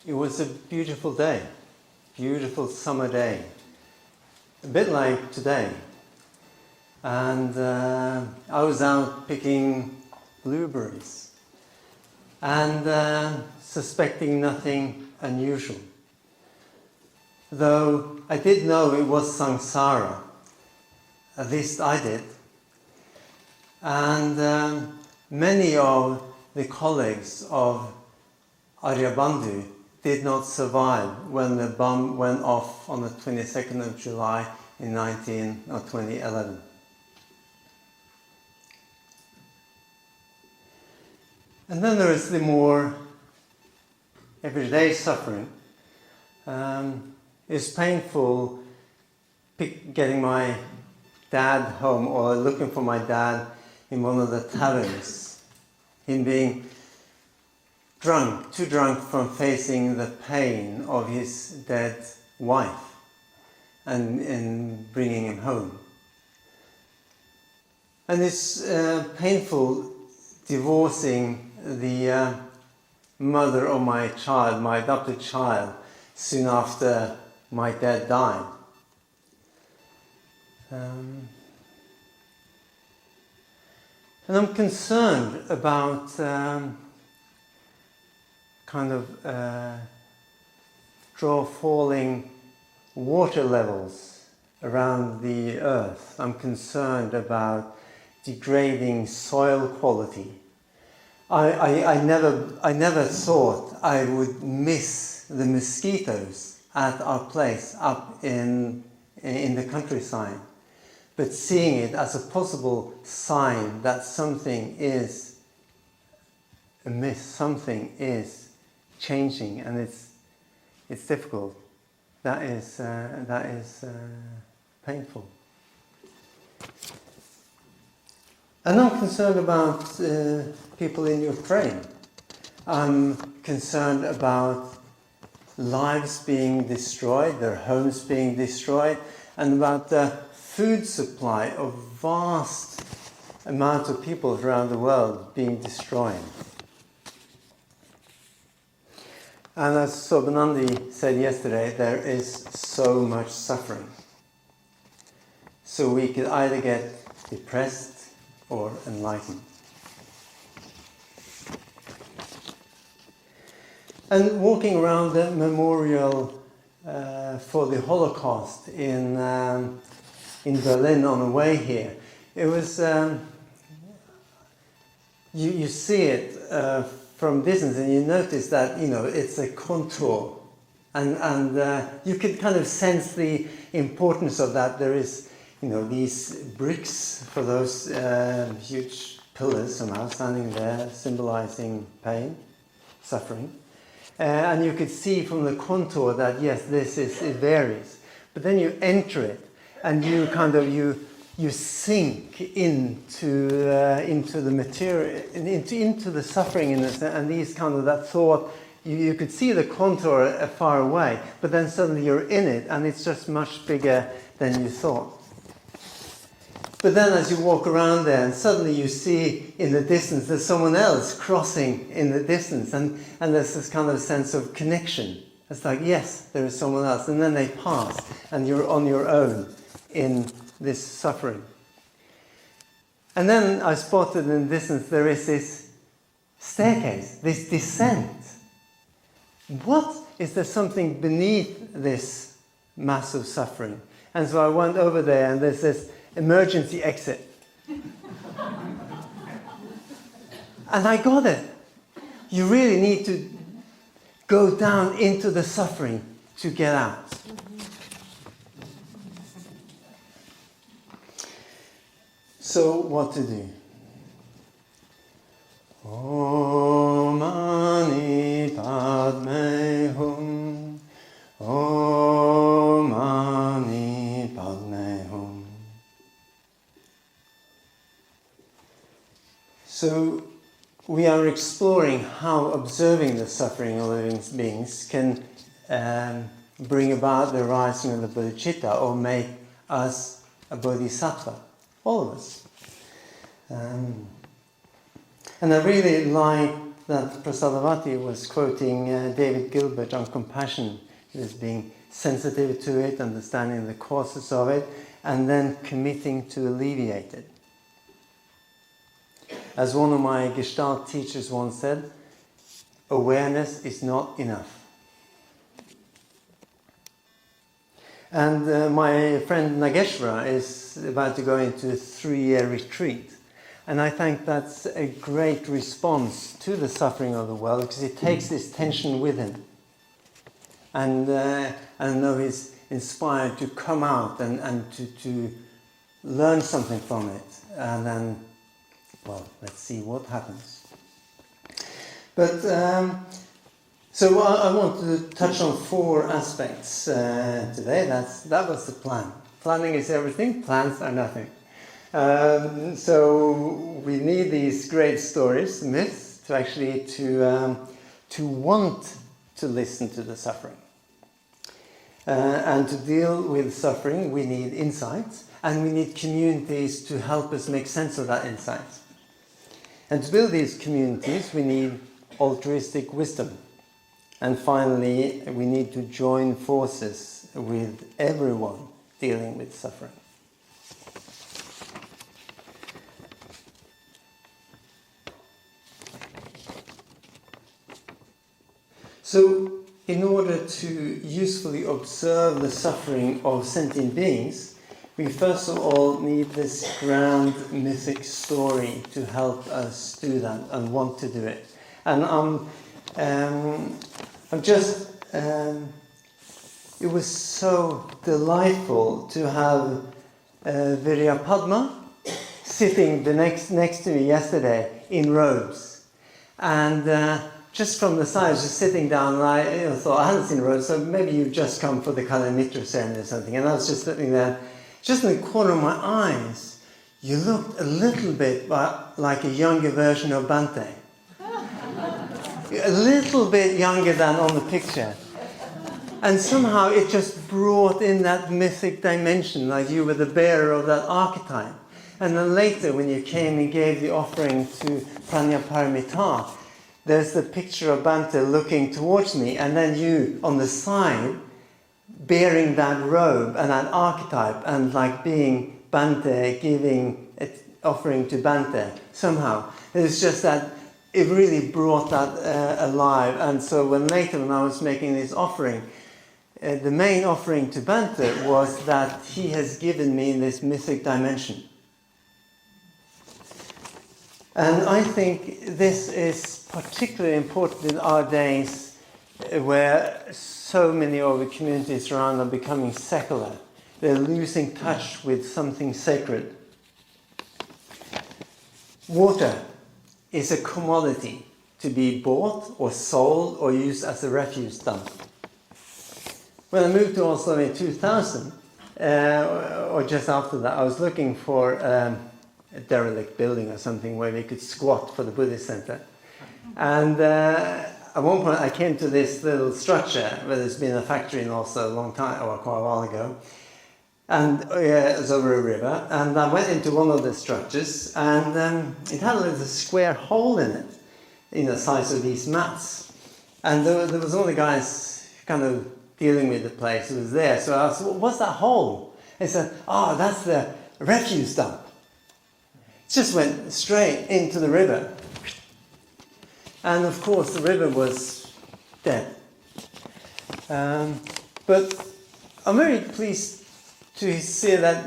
it was a beautiful day, beautiful summer day, a bit like today. And I was out picking blueberries and suspecting nothing unusual. Though I did know it was samsara, at least I did. And many of the colleagues of Aryabandhu did not survive when the bomb went off on the 22nd of July in 2011. And then there is the more everyday suffering. It's painful getting my dad home or looking for my dad in one of the taverns. Him being drunk, too drunk from facing the pain of his dead wife and bringing him home. And it's painful divorcing the mother of my child, my adopted child, soon after my dad died. And I'm concerned about falling water levels around the earth. I'm concerned about degrading soil quality. I never thought I would miss the mosquitoes at our place up in the countryside. But seeing it as a possible sign that something is amiss, something is changing, and it's difficult. That is painful. And I'm concerned about people in Ukraine. I'm concerned about lives being destroyed, their homes being destroyed, and about the food supply of vast amount of people around the world being destroyed. And as Sobanandi said yesterday, there is so much suffering. So we could either get depressed or enlightened. And walking around the memorial for the Holocaust in Berlin on the way here, it was you see it from distance, and you notice that it's a contour, and you could kind of sense the importance of that. There is these bricks for those huge pillars somehow standing there, symbolizing pain, suffering. And you could see from the contour that yes, it varies. But then you enter it, and you sink into the material, into the suffering in this, and these that thought. You could see the contour far away, but then suddenly you're in it, and it's just much bigger than you thought. But then as you walk around there, and suddenly you see in the distance there's someone else crossing in the distance, and there's this kind of sense of connection. It's like, yes, there is someone else, and then they pass, and you're on your own in this suffering. And then I spotted in the distance there is this staircase, this descent. What? Is there something beneath this massive suffering? And so I went over there, and there's this emergency exit. And I got it. You really need to go down into the suffering to get out. So what to do? Om Mani Padme Hum. Om Mani Padme Hum. So we are exploring how observing the suffering of living beings can bring about the rising of the bodhicitta, or make us a bodhisattva, all of us. And I really like that Prasadavati was quoting David Gilbert on compassion. He was being sensitive to it, understanding the causes of it, and then committing to alleviate it. As one of my Gestalt teachers once said, awareness is not enough. And my friend Nageshwara is about to go into a 3-year retreat. And I think that's a great response to the suffering of the world, because he takes this tension with him. And I know he's inspired to come out and to learn something from it. And then, well, let's see what happens. But so I want to touch on 4 aspects today. That was the plan. Planning is everything, plans are nothing. So we need these great stories, myths, to actually to want to listen to the suffering. And to deal with suffering, we need insight, and we need communities to help us make sense of that insight. And to build these communities, we need altruistic wisdom. And finally, we need to join forces with everyone dealing with suffering. So, in order to usefully observe the suffering of sentient beings, we first of all need this grand mythic story to help us do that and want to do it. And it was so delightful to have Viryapadma sitting next to me yesterday in robes. And just from the side, just sitting down, and I thought, I hadn't seen robes, so maybe you've just come for the Kala Mitra ceremony or something. And I was just sitting there, just in the corner of my eyes, you looked a little bit like a younger version of Bante. A little bit younger than on the picture. And somehow it just brought in that mythic dimension, like you were the bearer of that archetype. And then later, when you came and gave the offering to Prajnaparamita, there's the picture of Bante looking towards me, and then you on the side, bearing that robe and that archetype, and like being Bante, giving an offering to Bante. Somehow, it was just that it really brought that alive. And so when I was making this offering, the main offering to Bante was that he has given me this mythic dimension. And I think this is particularly important in our days where so many of the communities around are becoming secular. They're losing touch with something sacred. Water is a commodity to be bought or sold or used as a refuse dump. When I moved to Oslo in 2000, or just after that, I was looking for a derelict building or something where we could squat for the Buddhist center. And at one point I came to this little structure where there's been a factory in Oslo a long time, or quite a while ago. And it was over a river. And I went into one of the structures, and it had a little square hole in it, in the size of these mats. And there was one of the guys kind of dealing with the place who was there. So I asked, what's that hole? He said, that's the refuse dump. It just went straight into the river. And of course the river was dead. But I'm very pleased to see that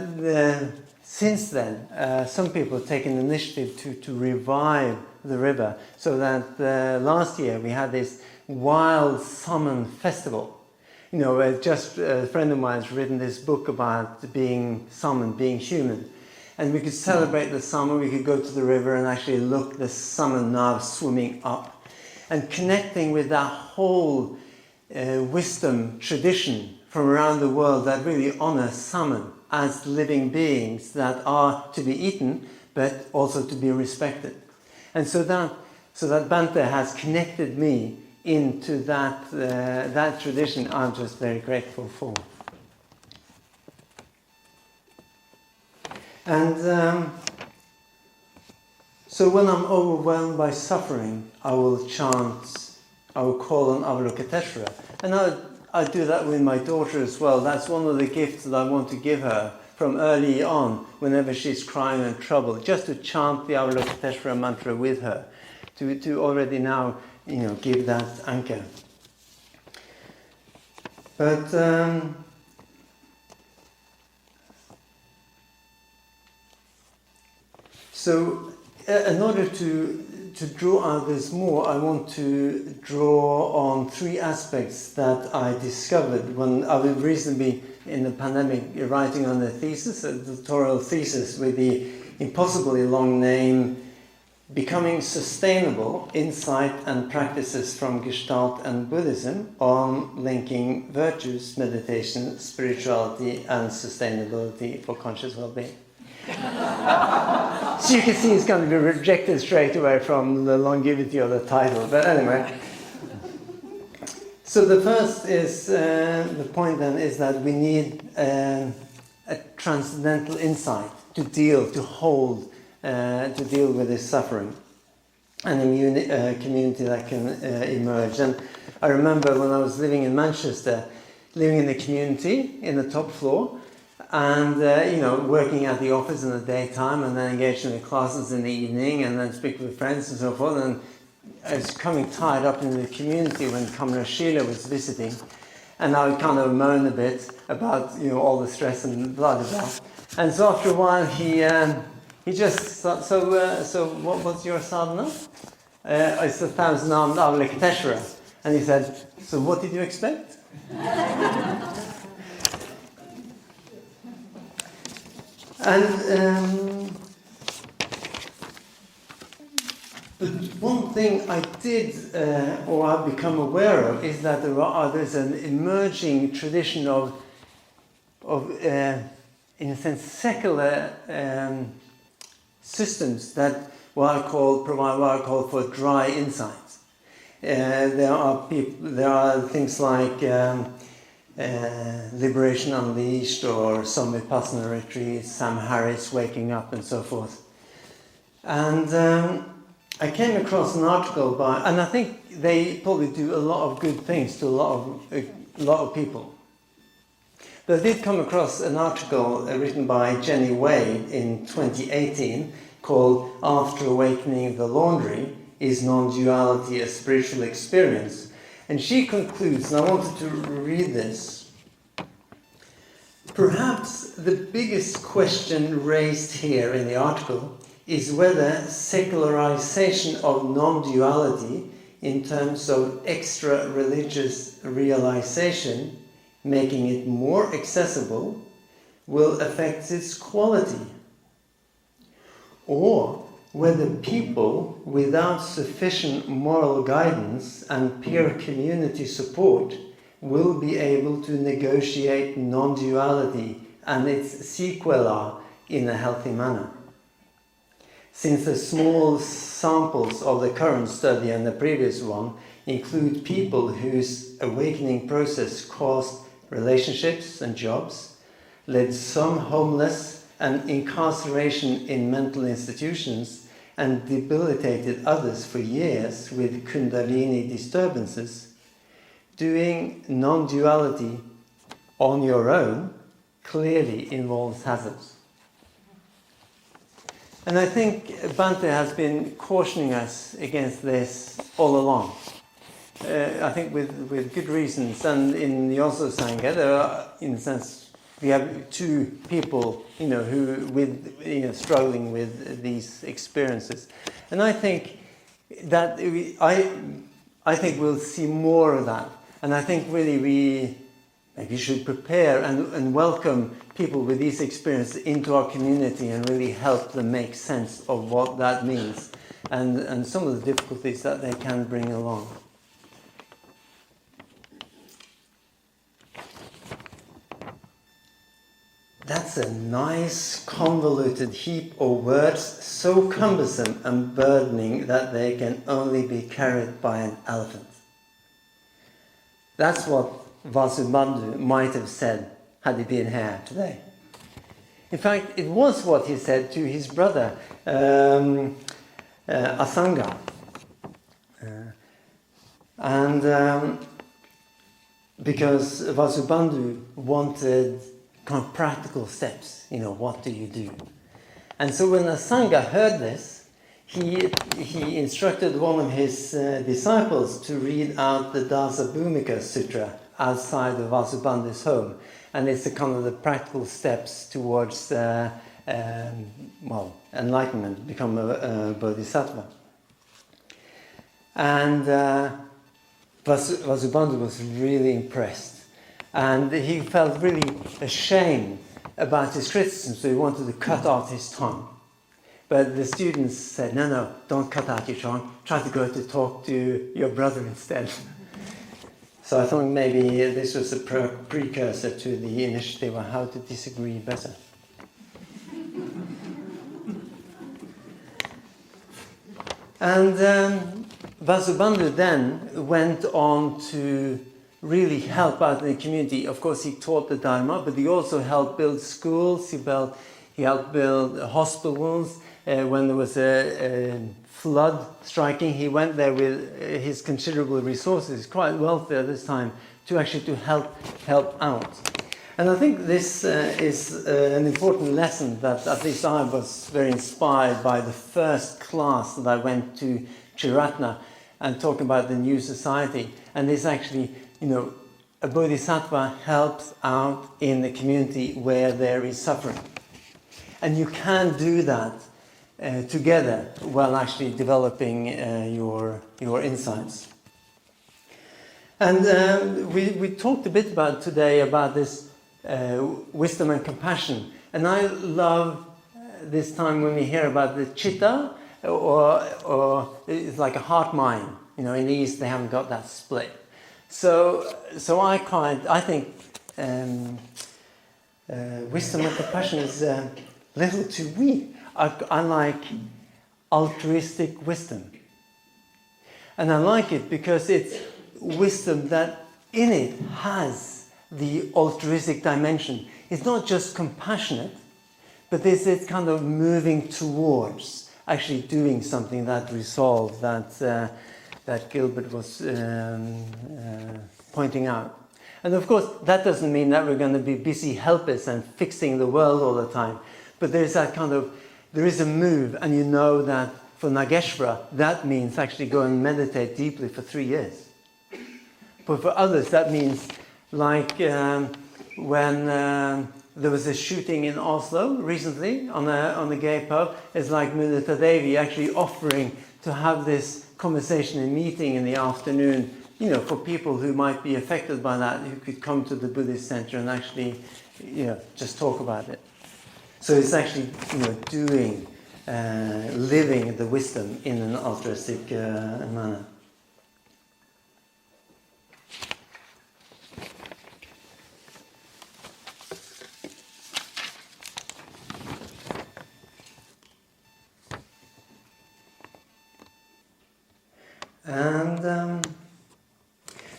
since then some people have taken the initiative to revive the river, so that last year we had this wild salmon festival. You know, just a friend of mine has written this book about being salmon, being human. And we could celebrate the salmon, we could go to the river and actually look the salmon now swimming up. And connecting with that whole wisdom tradition from around the world that really honor salmon as living beings that are to be eaten, but also to be respected. And so that Bante has connected me into that tradition. I'm just very grateful for. So when I'm overwhelmed by suffering, I will chant, I will call on Avalokiteshvara. And I do that with my daughter as well. That's one of the gifts that I want to give her from early on, whenever she's crying and troubled, just to chant the Avalokiteshvara mantra with her, to already now, give that anchor. But so in order to draw out this more, I want to draw on three aspects that I discovered when I was recently in the pandemic writing on a thesis, a doctoral thesis with the impossibly long name, Becoming Sustainable: Insight and Practices from Gestalt and Buddhism on linking virtues, meditation, spirituality and sustainability for conscious well-being. So you can see it's going to be rejected straight away from the longevity of the title, but anyway. So the first is, the point then is that we need a transcendental insight to deal with this suffering, and a community that can emerge. And I remember when I was living in Manchester, living in the community in the top floor, and working at the office in the daytime, and then engaging in the classes in the evening, and then speak with friends and so forth. And I was coming tied up in the community when Kamra Sheila was visiting, and I would kind of moan a bit about all the stress and blah blah blah. And so after a while, he just thought, so what was your sadhana? It's 1,000-armed Avalokiteshvara. And he said, so what did you expect? And but one thing I did, or I've become aware of, is that there's an emerging tradition of in a sense, secular systems that provide what I call for dry insights. There are things like Liberation Unleashed, or some Vipassana retreats, Sam Harris Waking Up, and so forth. And I came across an article and I think they probably do a lot of good things to a lot of people. But I did come across an article written by Jenny Wade in 2018 called After Awakening the Laundry, Is Non-Duality a Spiritual Experience? And she concludes, and I wanted to read this. Perhaps the biggest question raised here in the article is whether secularization of non-duality in terms of extra-religious realization, making it more accessible, will affect its quality, or whether people without sufficient moral guidance and peer community support will be able to negotiate non-duality and its sequela in a healthy manner. Since the small samples of the current study and the previous one include people whose awakening process caused relationships and jobs, led some homeless and incarceration in mental institutions, and debilitated others for years with Kundalini disturbances, doing non-duality on your own clearly involves hazards. And I think Bhante has been cautioning us against this all along. I think with good reasons. And in the Oslo Sangha, there are, in a sense, we have two people, who struggling with these experiences. And I think that I think we'll see more of that. And I think really we should prepare and welcome people with these experiences into our community and really help them make sense of what that means and some of the difficulties that they can bring along. That's a nice convoluted heap of words, so cumbersome and burdening that they can only be carried by an elephant. That's what Vasubandhu might have said had he been here today. In fact, it was what he said to his brother a sangha. Because Vasubandhu wanted kind of practical steps, what do you do? And so when a sangha heard this, he instructed one of his disciples to read out the Dasa Bhumika Sutra outside of Vasubandhu's home. And it's the kind of the practical steps towards enlightenment, become a bodhisattva. And Vasubandhu was really impressed. And he felt really ashamed about his criticism, so he wanted to cut off his tongue. But the students said, no, don't cut out your tongue. Try to go to talk to your brother instead. So I thought maybe this was a precursor to the initiative on how to disagree better. And Vasubandhu then went on to really help out in the community. Of course, he taught the Dharma, but he also helped build schools. He helped build hospitals. When there was a flood striking, he went there with his considerable resources, quite wealthy at this time, to help out. And I think this is an important lesson that at least I was very inspired by the first class that I went to Triratna and talking about the new society. And this actually, a bodhisattva helps out in the community where there is suffering. And you can do that together while actually developing your insights. And we talked a bit about today about this wisdom and compassion. And I love this time when we hear about the chitta, or it's like a heart-mind. In the East they haven't got that split. So I think wisdom and compassion is a little too weak. I like altruistic wisdom. And I like it because it's wisdom that in it has the altruistic dimension. It's not just compassionate, but there's this kind of moving towards actually doing something that resolve that Gilbert was pointing out. And of course, that doesn't mean that we're going to be busy helpers and fixing the world all the time. But there's that there is a move, and that for Nageshwara, that means actually go and meditate deeply for 3 years. But for others, that means like when there was a shooting in Oslo recently on a gay pub, it's like Mudita Devi actually offering to have this conversation and meeting in the afternoon, for people who might be affected by that, who could come to the Buddhist center and actually, just talk about it. So it's actually, living the wisdom in an altruistic manner.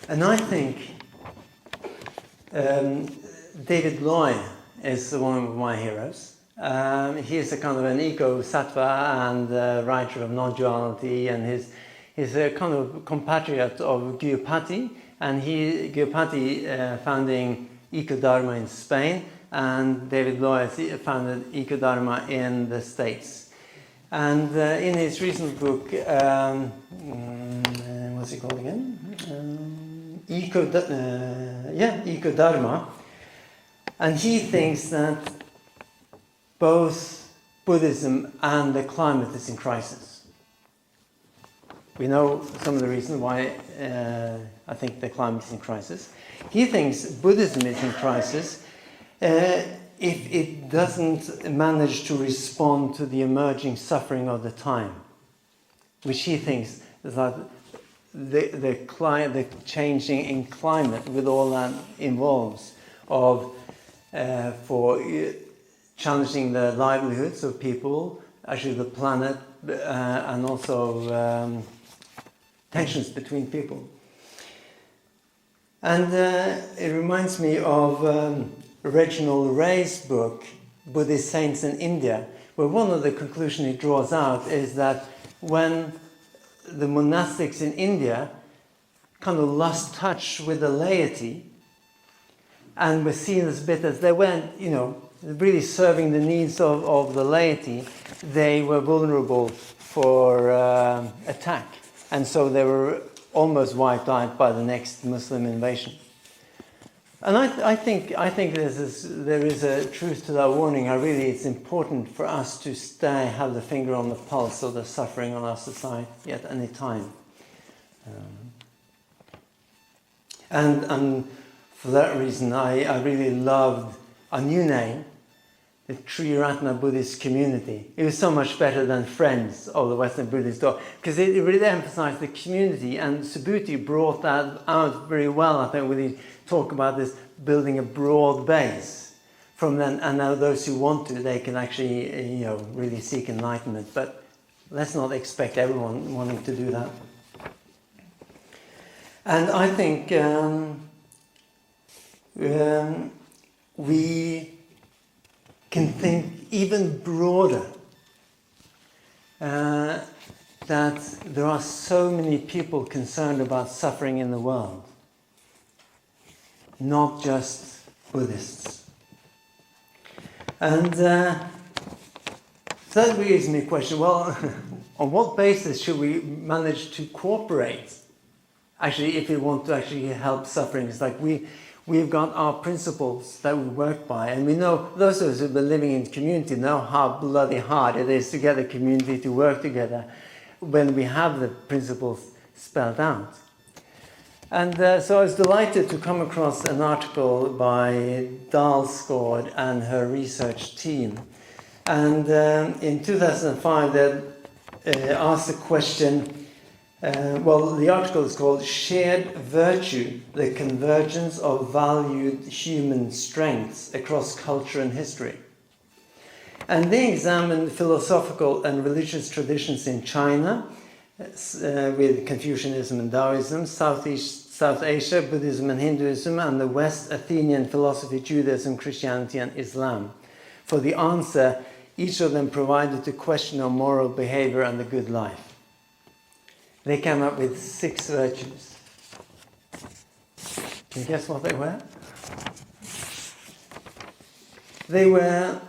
And I think David Loy is one of my heroes. He is a kind of an eco-sattva and writer of non-duality, and he's a kind of compatriot of Gyopati, and Gyopati founding Eco-Dharma in Spain, and David Loy founded Eco-Dharma in the States. And in his recent book, what's it called again? Eco-Dharma. And he thinks that both Buddhism and the climate is in crisis. We know some of the reasons why I think the climate is in crisis. He thinks Buddhism is in crisis if it doesn't manage to respond to the emerging suffering of the time, which he thinks is that the changing in climate, with all that involves, of for challenging the livelihoods of people, actually the planet, and also tensions between people. And it reminds me of Reginald Ray's book, Buddhist Saints in India, where one of the conclusions he draws out is that when the monastics in India kind of lost touch with the laity and were seen as bit as they weren't, really serving the needs of the laity, they were vulnerable for attack. And so they were almost wiped out by the next Muslim invasion. And I think there is a truth to that warning. It's important for us to have the finger on the pulse of the suffering on our society at any time. And for that reason, I really loved a new name, the Triratna Buddhist Community. It was so much better than Friends of the Western Buddhist Thought, because it really emphasized the community, and Subhuti brought that out very well, I think, when he talked about this building a broad base. From then, and now those who want to, they can actually, really seek enlightenment. But let's not expect everyone wanting to do that. And I think we can think even broader, that there are so many people concerned about suffering in the world, not just Buddhists. And so that raises me a question, well, on what basis should we manage to cooperate? Actually, if we want to actually help suffering, it's like we've got our principles that we work by, and we know, those of us who've been living in community know how bloody hard it is to get a community to work together when we have the principles spelled out. And so I was delighted to come across an article by Dalsgaard and her research team. And in 2005, they asked the question, the article is called Shared Virtue, the Convergence of Valued Human Strengths Across Culture and History. And they examined philosophical and religious traditions in China, with Confucianism and Taoism, South Asia, Buddhism and Hinduism, and the West, Athenian philosophy, Judaism, Christianity and Islam. For the answer, each of them provided a question on moral behavior and the good life. They came up with 6 virtues. Can you guess what they were? They were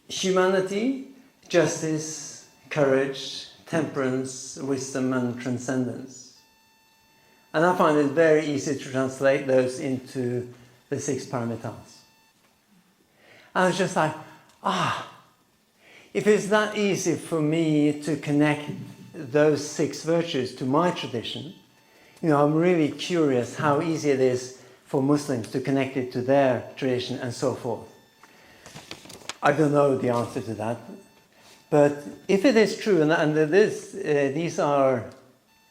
humanity, justice, courage, temperance, wisdom, and transcendence. And I find it very easy to translate those into the 6 paramitas. I was just like, if it's that easy for me to connect those 6 virtues to my tradition, I'm really curious how easy it is for Muslims to connect it to their tradition and so forth. I don't know the answer to that, but if it is true, and these are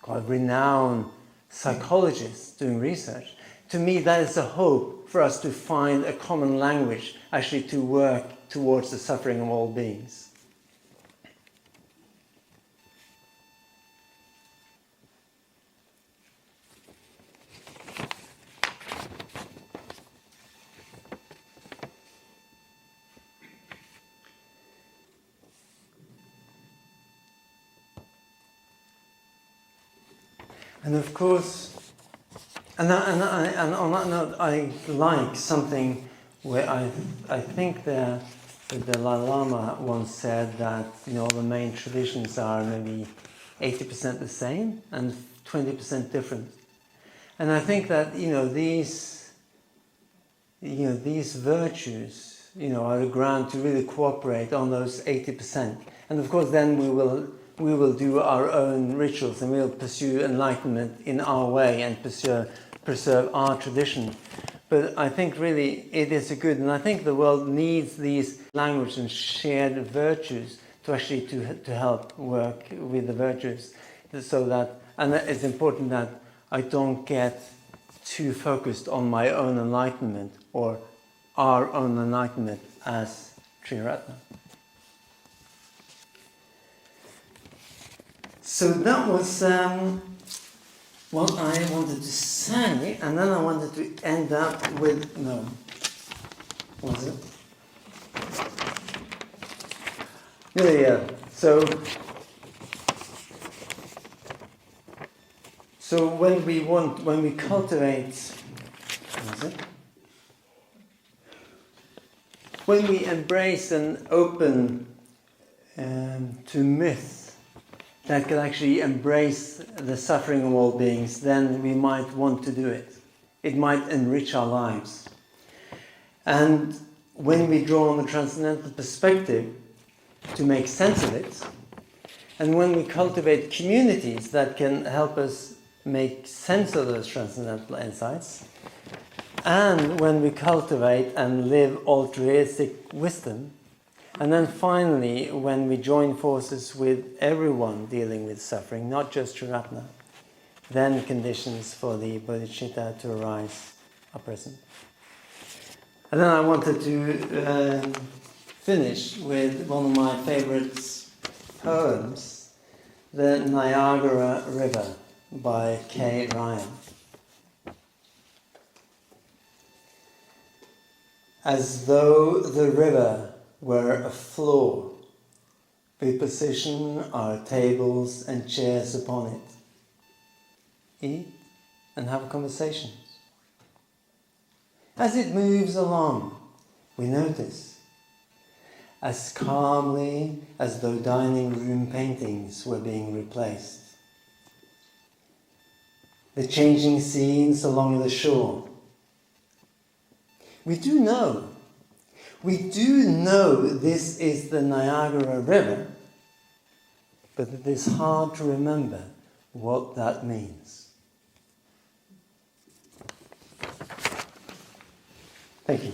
quite renowned psychologists doing research, to me that is a hope for us to find a common language, actually to work towards the suffering of all beings. And of course, and on that note, I like something where I think the Dalai Lama once said that the main traditions are maybe 80% the same and 20% different. And I think that these virtues are the ground to really cooperate on those 80%. And of course, then we will do our own rituals and we'll pursue enlightenment in our way and preserve our tradition. But I think really it is and I think the world needs these language and shared virtues to actually to help work with the virtues, so that, and it's important that I don't get too focused on my own enlightenment or our own enlightenment as Triratna. So that was what I wanted to say, and then I wanted to end up with, what was it? Yeah. So So when we cultivate, when we embrace and open to myth that can actually embrace the suffering of all beings, then we might want to do it. It might enrich our lives. And when we draw on the transcendental perspective to make sense of it, and when we cultivate communities that can help us make sense of those transcendental insights, and when we cultivate and live altruistic wisdom, and then finally, when we join forces with everyone dealing with suffering, not just Triratna, then conditions for the bodhicitta to arise are present. And then I wanted to finish with one of my favorite poems, The Niagara River by K. Ryan. As though the river were a floor, we position our tables and chairs upon it. Eat and have conversations. As it moves along, we notice, as calmly as though dining room paintings were being replaced, the changing scenes along the shore. We do know this is the Niagara River, but it is hard to remember what that means. Thank you.